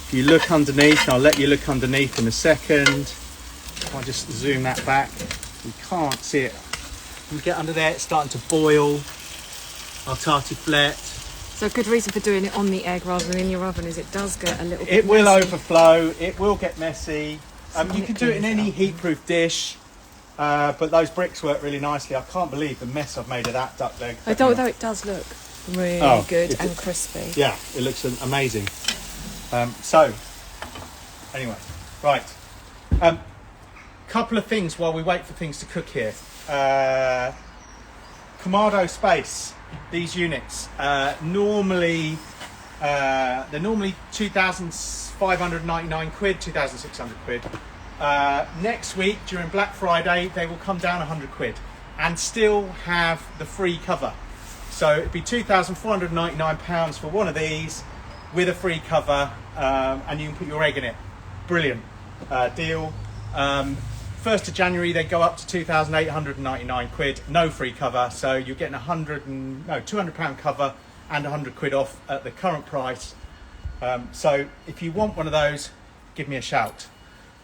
Speaker 1: If you look underneath, and I'll let you look underneath in a second. I'll just zoom that back. You can't see it. You get under there, it's starting to boil. Our tartiflette.
Speaker 2: So a good reason for doing it on the egg rather than in your oven is it does get a little bit
Speaker 1: It will
Speaker 2: messy.
Speaker 1: overflow, it will get messy. You can do it in any heat-proof dish, but those bricks work really nicely. I can't believe the mess I've made of that duck leg.
Speaker 2: Although it does look really good and crispy.
Speaker 1: Yeah, it looks amazing. So, anyway, right. Couple of things while we wait for things to cook here. Kamado Space, these units, normally they're normally 2,599 quid, 2,600 quid. Next week during Black Friday they will come down 100 quid and still have the free cover. So it'd be £2,499 for one of these with a free cover, and you can put your egg in it. Brilliant deal. 1st of January they go up to 2,899 quid, no free cover, so you're getting £200 cover and 100 quid off at the current price. So if you want one of those, give me a shout.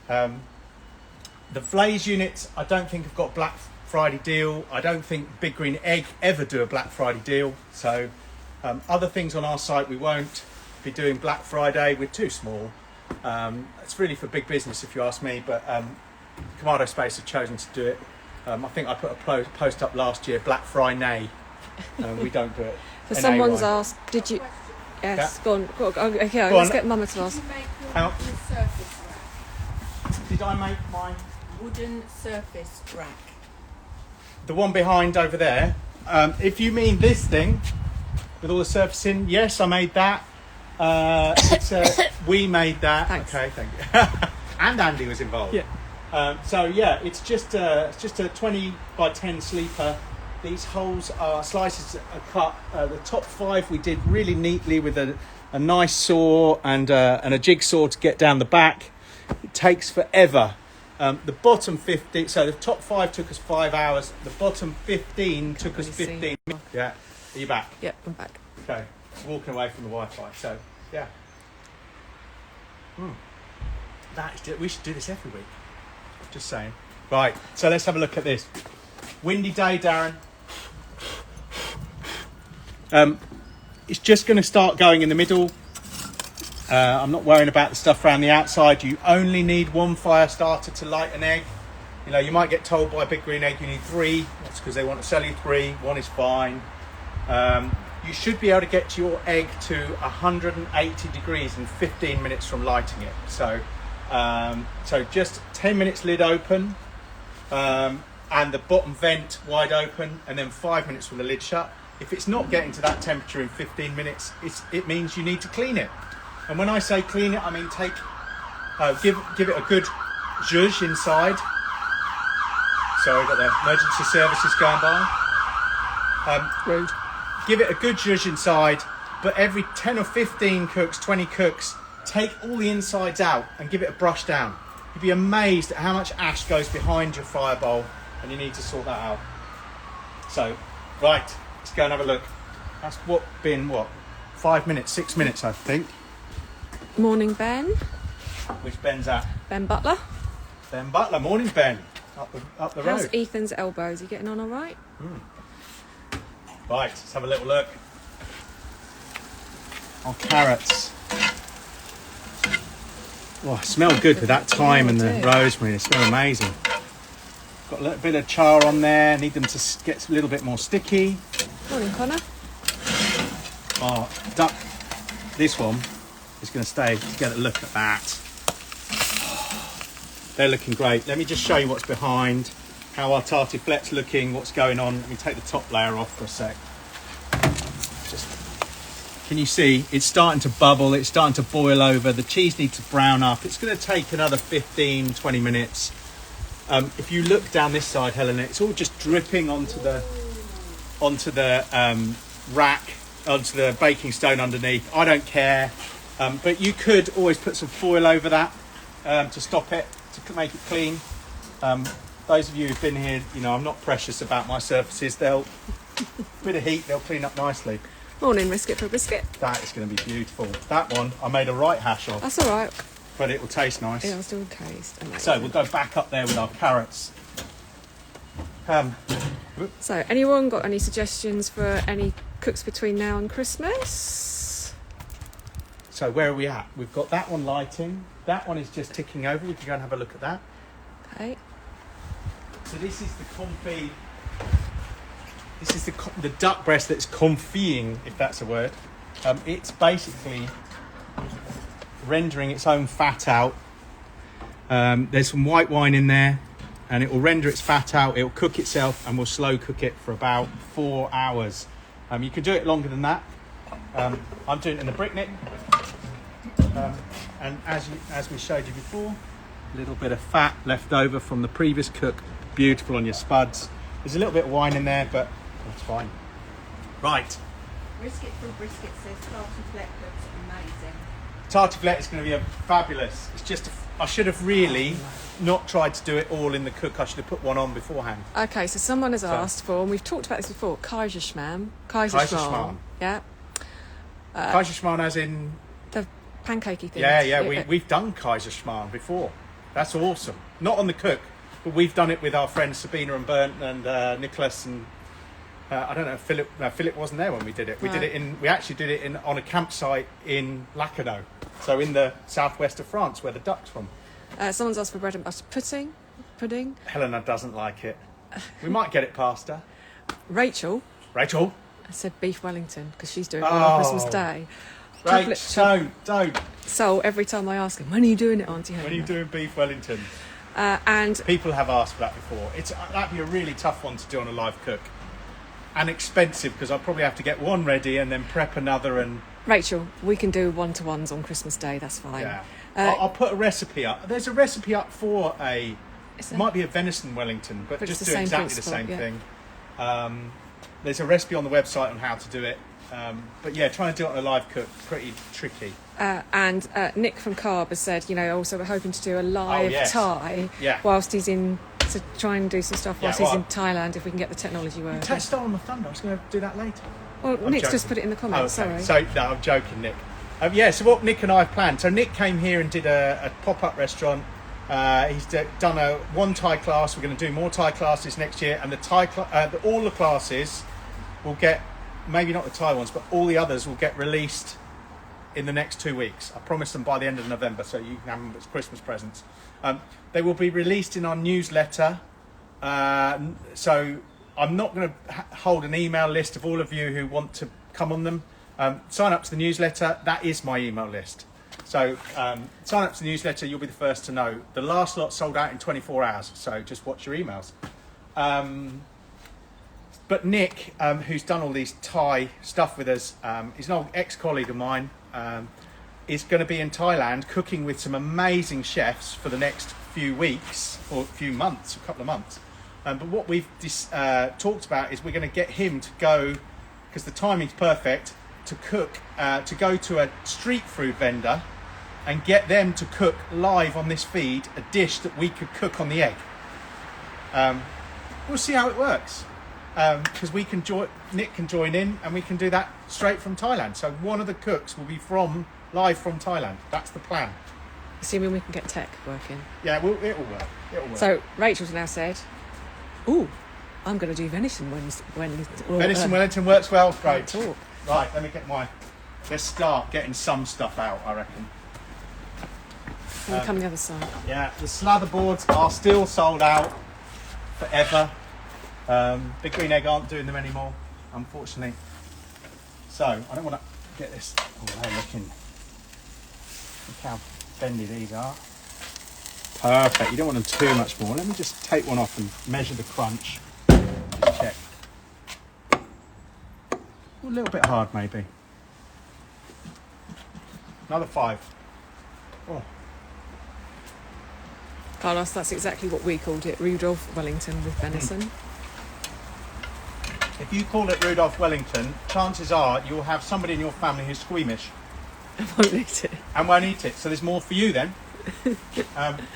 Speaker 1: The Blaze units I don't think have got Black Friday deal. I don't think Big Green Egg ever do a Black Friday deal, so other things on our site we won't be doing Black Friday. We're too small. It's really for big business if you ask me, but Kamado Space have chosen to do it. I think I put a post up last year, Black Friday. We don't do it.
Speaker 2: So someone's asked, did you... Yes,
Speaker 1: Yeah.
Speaker 2: go on. Okay,
Speaker 1: Go
Speaker 2: let's
Speaker 1: on.
Speaker 2: get Mama to ask.
Speaker 1: Out.
Speaker 3: Wooden surface rack.
Speaker 1: Did I make mine?
Speaker 3: Wooden surface rack.
Speaker 1: The one behind over there. If you mean this thing with all the surfacing, yes, I made that. We made that.
Speaker 2: Thanks.
Speaker 1: Okay, thank you. And Andy was involved.
Speaker 2: Yeah.
Speaker 1: So yeah, it's just a 20 by 10 sleeper. These holes are slices are cut. The top 5 we did really neatly with a nice saw and a jigsaw to get down the back. It takes forever. The bottom 15, so the top 5 took us 5 hours. The bottom 15 took us 15. Yeah, are you back?
Speaker 2: Yeah, I'm back.
Speaker 1: Okay, walking away from the Wi-Fi. So yeah, we should do this every week. Just saying. Right, so let's have a look at this. Windy day, Darren. It's just going to start going in the middle. I'm not worrying about the stuff around the outside. You only need one fire starter to light an egg. You know, you might get told by Big Green Egg you need 3. That's because they want to sell you 3. 1 is fine. You should be able to get your egg to 180 degrees in 15 minutes from lighting it. So just 10 minutes lid open, and the bottom vent wide open, and then 5 minutes with the lid shut. If it's not getting to that temperature in 15 minutes, it means you need to clean it. And when I say clean it, I mean give it a good zhuzh inside. Sorry, got the emergency services going by.
Speaker 2: Rude.
Speaker 1: Give it a good zhuzh inside, but every 10 or 15 cooks, 20 cooks, take all the insides out and give it a brush down. You'd be amazed at how much ash goes behind your fire bowl, and you need to sort that out. So, right, let's go and have a look. That's been 5 minutes, 6 minutes, I think.
Speaker 2: Morning, Ben.
Speaker 1: Which Ben's at?
Speaker 2: Ben Butler.
Speaker 1: Ben Butler. Morning, Ben. Up the road.
Speaker 2: How's Ethan's elbows? You getting on all right?
Speaker 1: Right, let's have a little look. On carrots. Oh, smell good with that thyme and the rosemary. They smell amazing. Got a little bit of char on there. Need them to get a little bit more sticky.
Speaker 2: Morning, Connor.
Speaker 1: Oh, duck. This one is going to stay. Let's get a look at that. They're looking great. Let me just show you what's behind, how our tartiflette's looking, what's going on. Let me take the top layer off for a sec. Can you see it's starting to bubble, it's starting to boil over, the cheese needs to brown up. It's going to take another 15-20 minutes. If you look down this side, Helena, it's all just dripping onto the rack, onto the baking stone underneath. I don't care, but you could always put some foil over that to stop it, to make it clean. Those of you who've been here, you know I'm not precious about my surfaces. They'll bit of heat, they'll clean up nicely.
Speaker 2: Morning, Risket for a Biscuit.
Speaker 1: That is going to be beautiful. That one I made a right hash of.
Speaker 2: That's all right.
Speaker 1: But it will taste nice.
Speaker 2: It'll still taste amazing.
Speaker 1: So we'll go back up there with our carrots.
Speaker 2: So, anyone got any suggestions for any cooks between now and Christmas?
Speaker 1: So where are we at? We've got that one lighting. That one is just ticking over. We can go and have a look at that.
Speaker 2: Okay.
Speaker 1: So this is the confit. This is the duck breast that's confying, if that's a word. It's basically rendering its own fat out. There's some white wine in there, and it will render its fat out. It will cook itself, and we'll slow cook it for about 4 hours. You can do it longer than that. I'm doing it in the Bricknick, and as we showed you before, a little bit of fat left over from the previous cook. Beautiful on your spuds. There's a little bit of wine in there, but that's fine. Right.
Speaker 3: Brisket from Brisket says tartiflette looks amazing.
Speaker 1: Tartiflette is going to be fabulous. It's just I should have really not tried to do it all in the cook. I should have put one on beforehand.
Speaker 2: Okay, so someone has asked for, and we've talked about this before, Kaiserschmarrn. Kaiserschmarrn. Yeah.
Speaker 1: Kaiserschmarrn as in...
Speaker 2: The pancakey thing.
Speaker 1: Yeah. We've done Kaiserschmarrn before. That's awesome. Not on the cook, but we've done it with our friends Sabina and Bernd and Nicholas and... I don't know, Philip. No, Philip wasn't there when we did it. We did it we actually did it on a campsite in Lacanau, so in the southwest of France, where the duck's from.
Speaker 2: Someone's asked for bread and butter pudding.
Speaker 1: Helena doesn't like it. We might get it past her.
Speaker 2: Rachel said beef Wellington because she's doing it on Christmas Day.
Speaker 1: Don't.
Speaker 2: So every time I ask him, when are you doing it, Auntie Helena?
Speaker 1: When are you doing beef Wellington?
Speaker 2: And
Speaker 1: people have asked for that before. That'd be a really tough one to do on a live cook. And expensive because I'll probably have to get one ready and then prep another. And
Speaker 2: Rachel, we can do 1-to-1s on Christmas Day. That's fine.
Speaker 1: Yeah, I'll put a recipe up. There's a recipe up for it might be a venison Wellington, but just do exactly the same thing. There's a recipe on the website on how to do it. But yeah, trying to do it on a live cook pretty tricky.
Speaker 2: And Nick from Carb has said, also we're hoping to do a live Thai whilst he's in. To try and do some stuff whilst he's in Thailand, if we can get the technology working.
Speaker 1: Stolen my thunder. I was going to do that later.
Speaker 2: Well, Nick's just put it in the comments.
Speaker 1: Okay.
Speaker 2: Sorry.
Speaker 1: So no, I'm joking, Nick. So what Nick and I have planned. So Nick came here and did a pop-up restaurant He's done one Thai class. We're going to do more Thai classes next year, and all the classes will get, maybe not the Thai ones, but all the others will get released in the next 2 weeks. I promised them by the end of November, so you can have them as Christmas presents. They will be released in our newsletter. So I'm not going to hold an email list of all of you who want to come on them. Sign up to the newsletter. That is my email list. So sign up to the newsletter. You'll be the first to know. The last lot sold out in 24 hours. So just watch your emails. But Nick, who's done all these Thai stuff with us, he's an old ex-colleague of mine, is going to be in Thailand cooking with some amazing chefs for the next few weeks or few months, a couple of months. But what we've talked about is we're going to get him to go, because the timing's perfect, to cook, to go to a street food vendor and get them to cook live on this feed a dish that we could cook on the egg. We'll see how it works. Because Nick can join in, and we can do that straight from Thailand. So one of the cooks will be live from Thailand. That's the plan.
Speaker 2: Assuming we can get tech working.
Speaker 1: Yeah, it will work.
Speaker 2: So Rachel's now said, "Ooh, I'm going to do venison
Speaker 1: Wellington works well. Great.
Speaker 2: Talk.
Speaker 1: Right, let's start getting some stuff out, I reckon.
Speaker 2: Can we come the other side?
Speaker 1: Yeah, the slather boards are still sold out forever. Big Green Egg aren't doing them anymore, unfortunately. So I don't want to get this. Oh, they're looking. Look how bendy these are. Perfect. You don't want them too much more. Let me just take one off and measure the crunch. Just check. A little bit hard, maybe. Another 5. Oh.
Speaker 2: Carlos, that's exactly what we called it, Rudolph Wellington with venison.
Speaker 1: If you call it Rudolph Wellington, chances are you'll have somebody in your family who's squeamish.
Speaker 2: And won't eat it.
Speaker 1: And won't eat it. So there's more for you then.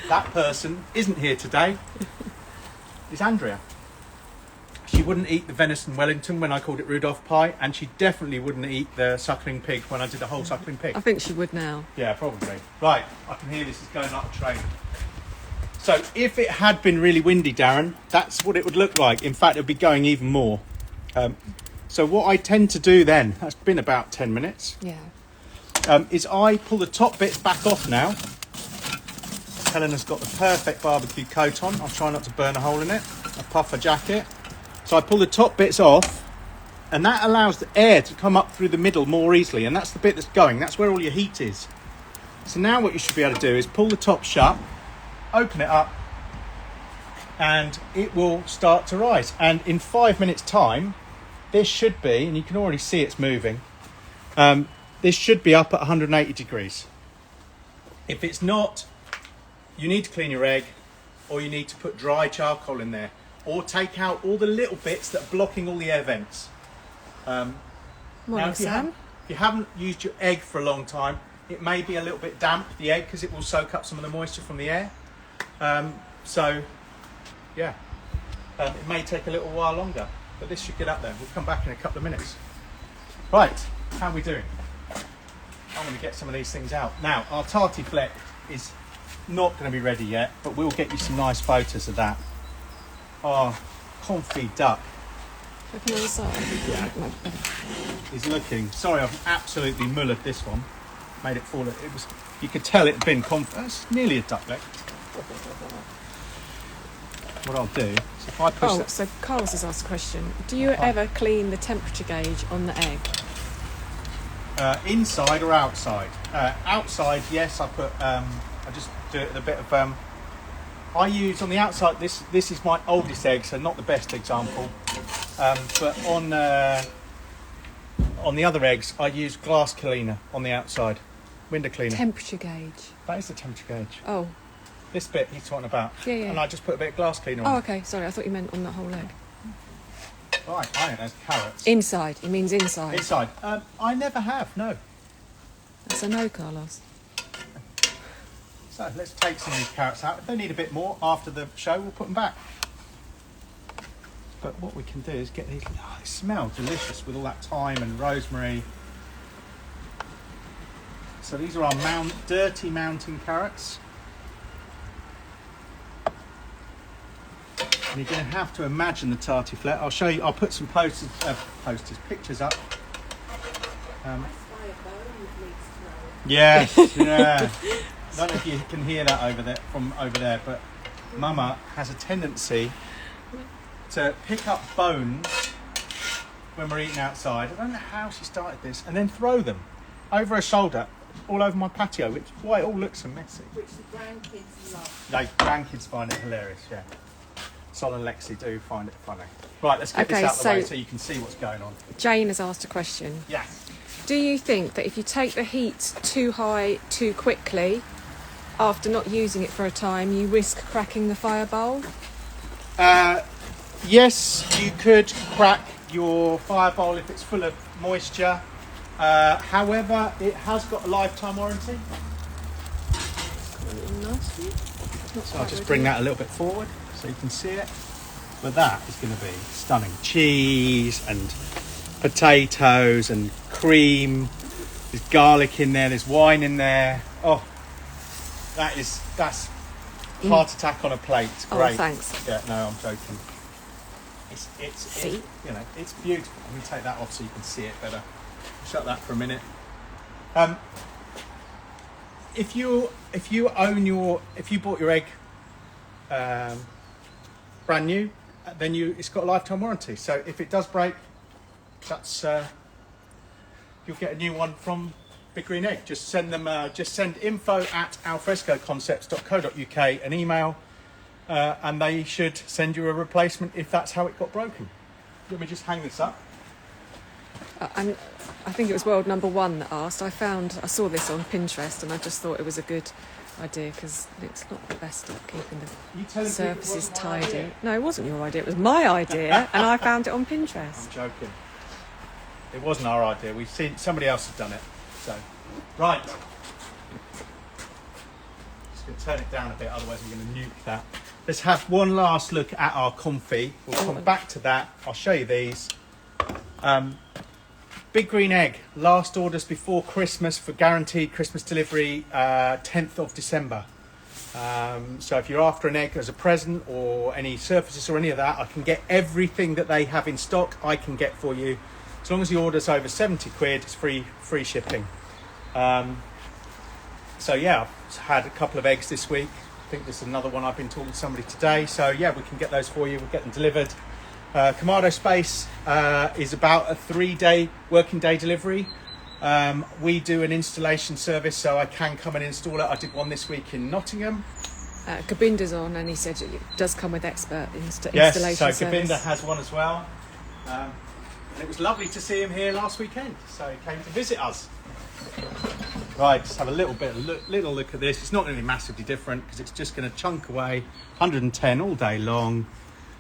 Speaker 1: That person isn't here today. It's Andrea. She wouldn't eat the venison Wellington when I called it Rudolph pie, and she definitely wouldn't eat the suckling pig when I did the whole suckling pig.
Speaker 2: I think she would now.
Speaker 1: Yeah, probably. Right, I can hear this is going up a train. So if it had been really windy, Darren, that's what it would look like. In fact, it would be going even more. So what I tend to do then, that's been about 10 minutes, is I pull the top bits back off now. Helena's got the perfect barbecue coat on. I'll try not to burn a hole in it. A puffer jacket. So I pull the top bits off, and that allows the air to come up through the middle more easily, and that's the bit that's going. That's where all your heat is. So now what you should be able to do is pull the top shut, open it up, and it will start to rise. And in 5 minutes time, this should be, and you can already see it's moving, this should be up at 180 degrees. If it's not, you need to clean your egg, or you need to put dry charcoal in there, or take out all the little bits that are blocking all the air vents.
Speaker 2: Morning, Sam.
Speaker 1: If you haven't used your egg for a long time, it may be a little bit damp, the egg, because it will soak up some of the moisture from the air. It may take a little while longer, but this should get up there. We'll come back in a couple of minutes. Right, how are we doing? I'm going to get some of these things out. Now, our tartiflette is not going to be ready yet, but we'll get you some nice photos of that. Our confit duck
Speaker 2: Look on the other side.
Speaker 1: Yeah. is looking. Sorry, I've absolutely mullered this one. Made it fall. It was. You could tell it had been It's nearly a duck leg. What I'll do is if I push that.
Speaker 2: So Carlos has asked a question. Do you ever clean the temperature gauge on the egg?
Speaker 1: Inside or outside? Outside, yes. I put. I just do it with a bit of. I use on the outside. This is my oldest egg, so not the best example. But on the other eggs, I use glass cleaner on the outside, window cleaner.
Speaker 2: Temperature gauge.
Speaker 1: That is the temperature gauge.
Speaker 2: Oh.
Speaker 1: This bit he's talking about.
Speaker 2: Yeah.
Speaker 1: And I just put a bit of glass cleaner on.
Speaker 2: Oh, okay. Sorry, I thought you meant on the whole egg.
Speaker 1: Right, I think there's carrots.
Speaker 2: Inside. It means inside.
Speaker 1: Inside. I never have, no.
Speaker 2: That's a no, Carlos.
Speaker 1: So let's take some of these carrots out. If they need a bit more after the show, we'll put them back. But what we can do is get these. Oh, they smell delicious with all that thyme and rosemary. So these are our dirty mountain carrots. And you're going to have to imagine the tartiflette. I'll show you. I'll put some pictures up. Yes, yeah. I don't know if you can hear that from over there, but Mama has a tendency to pick up bones when we're eating outside. I don't know how she started this, and then throw them over her shoulder, all over my patio, which is why it all looks so messy.
Speaker 3: Which the grandkids love.
Speaker 1: Like, grandkids find it hilarious, yeah. Sol and Lexi do find it funny. Right, let's get this out of the way so you can see what's going on.
Speaker 2: Jane has asked a question.
Speaker 1: Yes.
Speaker 2: Do you think that if you take the heat too high too quickly, after not using it for a time, you risk cracking the fire bowl?
Speaker 1: Yes, you could crack your fire bowl if it's full of moisture. However, it has got a lifetime warranty. So I'll just bring that a little bit forward so you can see it. But that is going to be stunning. Cheese and potatoes and cream. There's garlic in there. There's wine in there. Oh, that's heart attack on a plate. It's great.
Speaker 2: Oh, thanks.
Speaker 1: Yeah, no, I'm joking. It's you know, it's beautiful. Let me take that off so you can see it better. Shut that for a minute. If you bought your egg brand new, then it's got a lifetime warranty. So if it does break, that's you'll get a new one from Big Green Egg. Just send info@alfrescoconcepts.co.uk an email, and they should send you a replacement if that's how it got broken. Let me just hang this up.
Speaker 2: And I think it was world number one that asked. I saw this on Pinterest, and I just thought it was a good idea because it's not the best at keeping the surfaces tidy. No, it wasn't your idea. It was my idea, and I found it on Pinterest.
Speaker 1: I'm joking. It wasn't our idea. We've seen somebody else has done it. So, right. Just going to turn it down a bit, otherwise we're going to nuke that. Let's have one last look at our confit. We'll come back to that. I'll show you these. Big Green Egg, last orders before Christmas for guaranteed Christmas delivery, 10th of December. So if you're after an egg as a present or any surfaces or any of that, I can get everything that they have in stock, I can get for you. As long as the order's over 70 quid, it's free shipping. So yeah, I've had a couple of eggs this week. I think there's another one I've been talking to somebody today. So yeah, we can get those for you, we'll get them delivered. Kamado Space is about a 3-day working day delivery. We do an installation service, so I can come and install it. I did one this week in Nottingham.
Speaker 2: Gobinder's on, and he said it does come with expert installation
Speaker 1: yes, so
Speaker 2: service.
Speaker 1: Gobinder has one as well. And it was lovely to see him here last weekend, so he came to visit us. Right, just have a little look at this. It's not going to be massively different because it's just going to chunk away 110 all day long.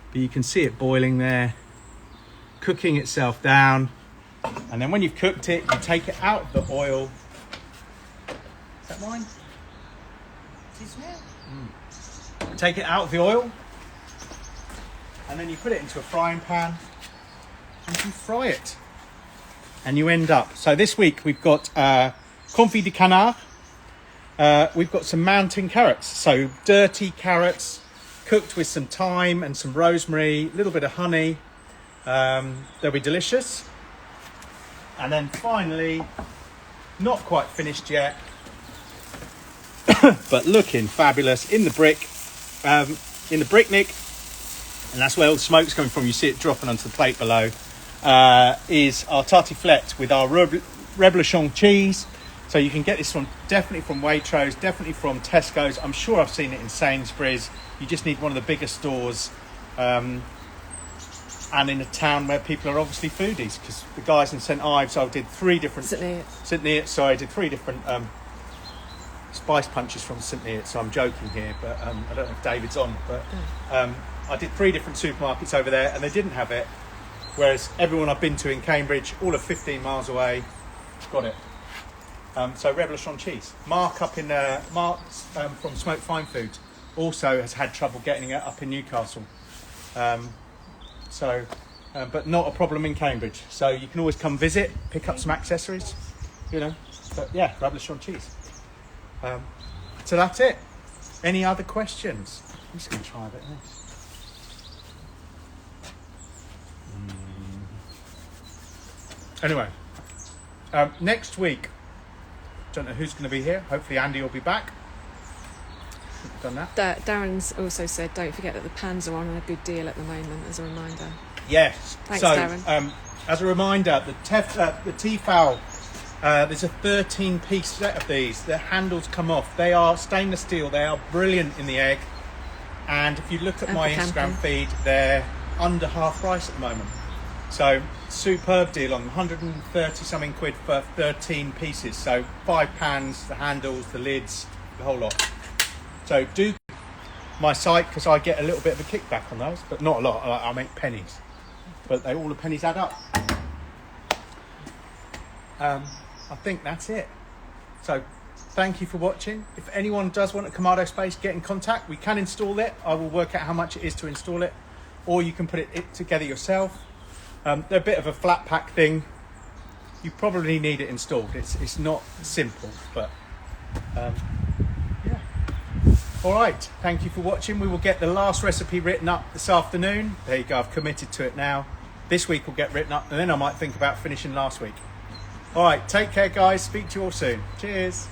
Speaker 1: But you can see it boiling there, cooking itself down. And then when you've cooked it, you take it out of the oil. Is that mine?
Speaker 3: It is now.
Speaker 1: Take it out of the oil. And then you put it into a frying pan. And you fry it. And you end up. So this week we've got confit de canard. We've got some mountain carrots. So dirty carrots, cooked with some thyme and some rosemary, a little bit of honey. They'll be delicious. And then finally, not quite finished yet, but looking fabulous in the bricknick, and that's where all the smoke's coming from. You see it dropping onto the plate below. Is our tartiflette with our reblochon cheese. So you can get this one definitely from Waitrose, definitely from Tesco's. I'm sure I've seen it in Sainsbury's. You just need one of the bigger stores, and in a town where people are obviously foodies, because the guys in St Ives, I did 3 different St Neots. Sorry, I did 3 different spice punches from St Neots. So I'm joking here, but I don't know if David's on, but I did 3 different supermarkets over there, and they didn't have it. Whereas everyone I've been to in Cambridge, all of 15 miles away, got it. So reblochon cheese. Mark up in from Smoked Fine Foods also has had trouble getting it up in Newcastle. But not a problem in Cambridge. So you can always come visit, pick up some accessories, you know. But yeah, reblochon cheese. So that's it. Any other questions? I'm just going to try a bit of this. Anyway, next week, don't know who's going to be here. Hopefully Andy will be back. We've done that.
Speaker 2: Darren's also said, don't forget that the pans are on a good deal at the moment, as a reminder.
Speaker 1: Yes.
Speaker 2: Thanks,
Speaker 1: so,
Speaker 2: Darren.
Speaker 1: As a reminder, the Tefal, there's a 13-piece set of these. The handles come off. They are stainless steel. They are brilliant in the egg. And if you look at my Instagram feed, they're under half price at the moment. So, superb deal on them. 130 something quid for 13 pieces. So 5 pans, the handles, the lids, the whole lot. So do my site, because I get a little bit of a kickback on those, but not a lot. I make pennies, but all the pennies add up. I think that's it. So thank you for watching. If anyone does want a Kamado space, get in contact. We can install it. I will work out how much it is to install it, or you can put it together yourself. They're a bit of a flat pack thing. You probably need it installed. It's not simple, but yeah. All right, thank you for watching. We will get the last recipe written up this afternoon. There you go, I've committed to it now. This week will get written up, and then I might think about finishing last week. All right, take care, guys. Speak to you all soon. Cheers.